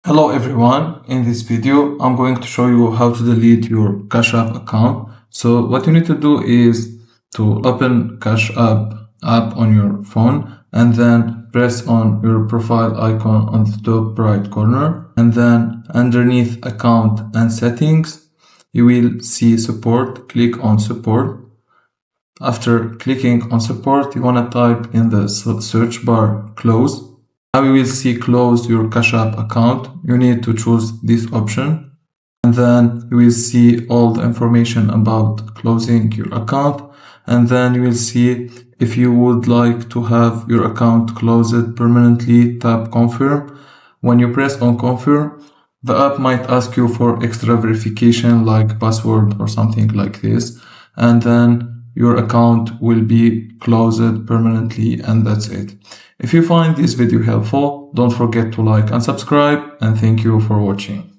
Hello everyone, in this video I'm going to show you how to delete your Cash App account. So what you need to do is to open Cash app on your phone and then press on your profile icon on the top right corner, and then underneath account and settings you will see support. Click on support. After clicking on support, you want to type in the search bar close. Now you will see close your Cash App account. You need to choose this option, and then you will see all the information about closing your account, and then you will see if you would like to have your account closed permanently. Tap confirm. When you press on confirm, the app might ask you for extra verification like password or something like this, and then your account will be closed permanently, and that's it. If you find this video helpful, don't forget to like and subscribe, and thank you for watching.